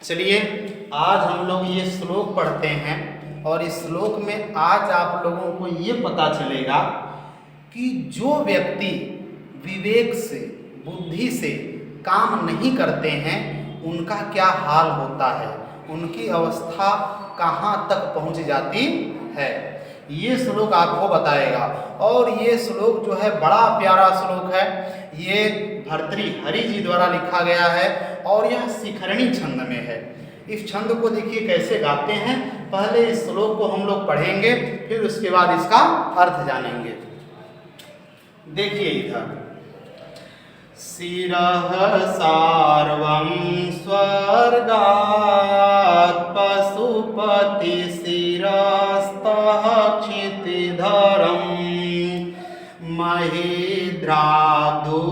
चलिए आज हम लोग ये श्लोक पढ़ते हैं और इस श्लोक में आज आप लोगों को ये पता चलेगा कि जो व्यक्ति विवेक से बुद्धि से काम नहीं करते हैं उनका क्या हाल होता है, उनकी अवस्था कहाँ तक पहुँच जाती है, ये श्लोक आपको बताएगा। और ये श्लोक जो है बड़ा प्यारा श्लोक है, ये भर्तृहरि जी द्वारा लिखा गया है और यह शिखरणी छंद में है। इस छंद को देखिए कैसे गाते हैं, पहले इस श्लोक को हम लोग पढ़ेंगे फिर उसके बाद इसका अर्थ जानेंगे। देखिए इधर शिरः सार्वं स्वर्गात् पशुपति शिरस्तः क्षितिधरम् महिद्रादु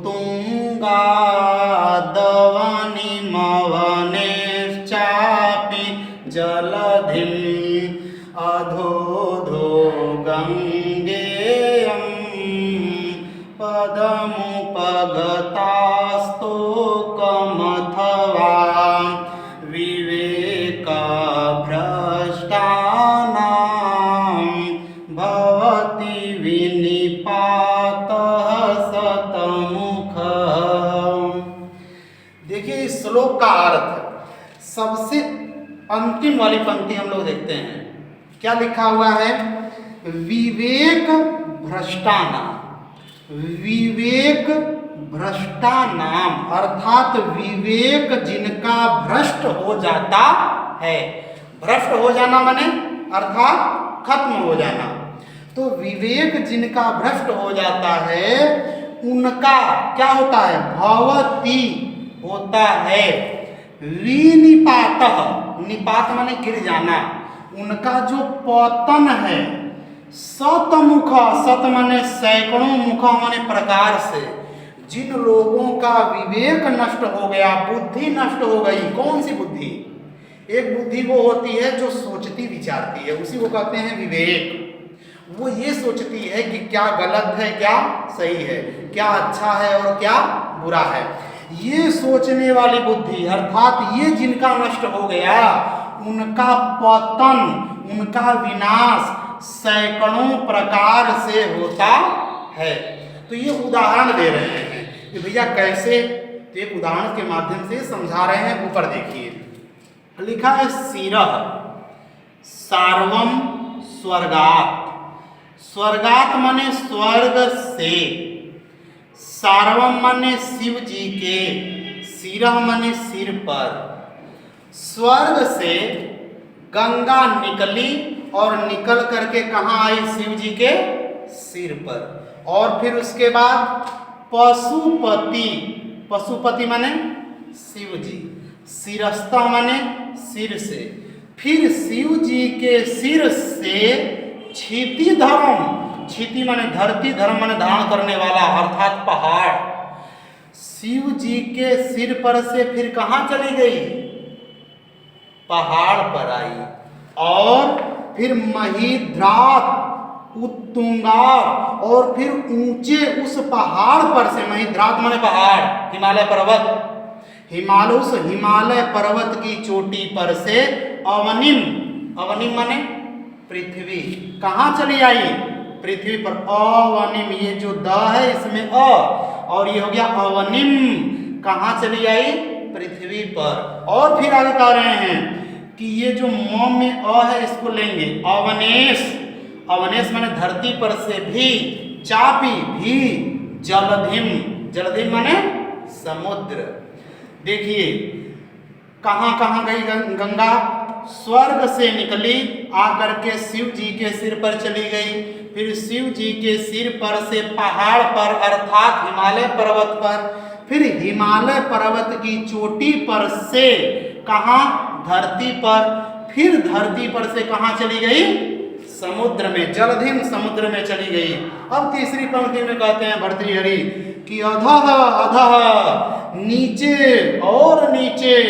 तुंगादवनिमवनेश्चापि जलधिम् अधोधो गंगेयं पदमुपगतास्तोकमथवा विवेकभ्रष्टानां भवति विनिपातः शतमुखः। देखिए इस श्लोक का अर्थ, सबसे अंतिम वाली पंक्ति हम लोग देखते हैं, क्या लिखा हुआ है? विवेक भ्रष्टानाम, विवेक भ्रष्टानाम अर्थात विवेक जिनका भ्रष्ट हो जाता है। भ्रष्ट हो जाना माने अर्थात खत्म हो जाना। तो विवेक जिनका भ्रष्ट हो जाता है उनका क्या होता है? भवति होता है विनिपातः, निपात माने गिर जाना, उनका जो पतन है शतमुख, शत माने सैकड़ों, मुख माने प्रकार से। जिन लोगों का विवेक नष्ट हो गया, बुद्धि नष्ट हो गई। कौन सी बुद्धि? एक बुद्धि वो होती है जो सोचती विचारती है, उसी को कहते हैं विवेक। वो ये सोचती है कि क्या गलत है क्या सही है, क्या अच्छा है और क्या बुरा है। ये सोचने वाली बुद्धि अर्थात ये जिनका नष्ट हो गया उनका पतन, उनका विनाश सैकड़ों प्रकार से होता है। तो ये उदाहरण दे रहे हैं कि भैया कैसे, तो एक उदाहरण के माध्यम से समझा रहे हैं। ऊपर देखिए लिखा है शिरः सार्वम स्वर्गात्, स्वर्गात् माने स्वर्ग से, सार्वम माने शिव जी के, शिरः माने सिर पर। स्वर्ग से गंगा निकली और निकल करके कहाँ आई? शिव जी के सिर पर। और फिर उसके बाद पशुपति, पशुपति माने शिव जी, शिरस्ता माने सिर से, फिर शिव जी के सिर से क्षिति धर्म, क्षिति माने धरती, धर्म माने धारण करने वाला अर्थात पहाड़, शिव जी के सिर पर से फिर कहाँ चली गई? पहाड़ पर आई। और फिर महिद्रात उत्तुंगा, और फिर ऊंचे उस पहाड़ पर से, महिद्रात माने पहाड़, हिमालय पर्वत, हिमालय, उस हिमालय पर्वत की चोटी पर से अवनिम, अवनिम माने पृथ्वी, कहाँ चली आई? पृथ्वी पर। अवनिम, ये जो द है इसमें अ, और ये हो गया अवनिम, कहाँ चली आई? पृथ्वी पर। और फिर आगे कह रहे हैं कि ये जो म में अ है इसको लेंगे अवनेश, अवनेश माने धरती पर से भी, चापी भी, जलधिम, जलधिम माने समुद्र। देखिए कहाँ कहाँ गई गंगा? स्वर्ग से निकली आकर के शिव जी के सिर पर चली गई, फिर शिव जी के सिर पर से पहाड़ पर अर्थात हिमालय पर्वत पर, फिर हिमालय पर्वत की चोटी पर से कहाँ? धरती पर, फिर धरती पर से कहाँ चली गई? समुद्र में, जलधिम समुद्र में चली गई। अब तीसरी पंक्ति में कहते हैं भर्तृहरि कि अधः अधः, नीचे और नीचे,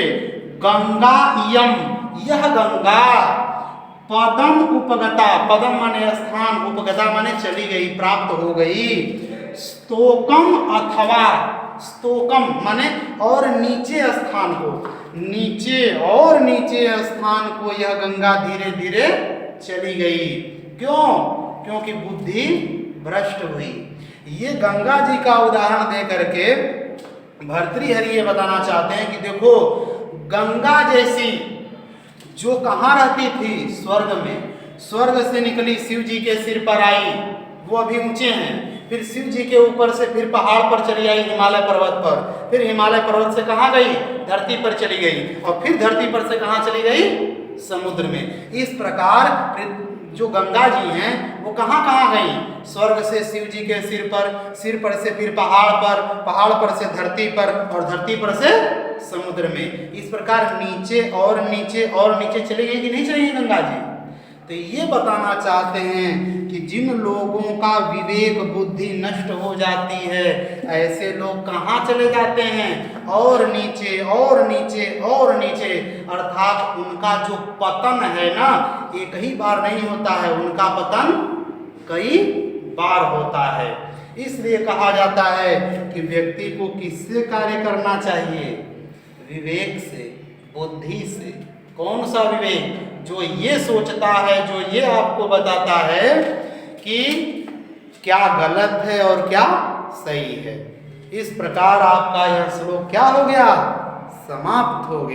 गंगा इयम, यह गंगा, पदम उपगता, पदम माने स्थान, उपगता माने चली गई, प्राप्त हो गई, स्तोकम अथवा, स्तोकम माने और नीचे स्थान को, नीचे और नीचे स्थान को यह गंगा धीरे धीरे चली गई। क्यों? क्योंकि बुद्धि भ्रष्ट हुई। ये गंगा जी का उदाहरण दे करके भर्तृहरि ये बताना चाहते हैं कि देखो गंगा जैसी जो कहाँ रहती थी? स्वर्ग में। स्वर्ग से निकली शिव जी के सिर पर आई, वो अभी ऊंचे हैं, फिर शिव जी के ऊपर से फिर पहाड़ पर चली आई हिमालय पर्वत पर, फिर हिमालय पर्वत से कहाँ गई? धरती पर चली गई, और फिर धरती पर से कहाँ चली गई? समुद्र में। इस प्रकार जो गंगा जी हैं वो कहाँ कहाँ गई? स्वर्ग से शिव जी के सिर पर से फिर पहाड़ पर, पहाड़ पर से धरती पर, और धरती पर से समुद्र में। इस प्रकार नीचे और नीचे और नीचे चली गई कि नहीं चली गई गंगा जी? तो ये बताना चाहते हैं कि जिन लोगों का विवेक बुद्धि नष्ट हो जाती है, ऐसे लोग कहाँ चले जाते हैं? और नीचे और नीचे और नीचे। अर्थात उनका जो पतन है ना, एक ही बार नहीं होता है, उनका पतन कई बार होता है। इसलिए कहा जाता है कि व्यक्ति को किससे कार्य करना चाहिए? विवेक से, बुद्धि से। कौन सा विवेक? जो ये सोचता है, जो ये आपको बताता है कि क्या गलत है और क्या सही है। इस प्रकार आपका यह श्लोक क्या हो गया? समाप्त हो गया।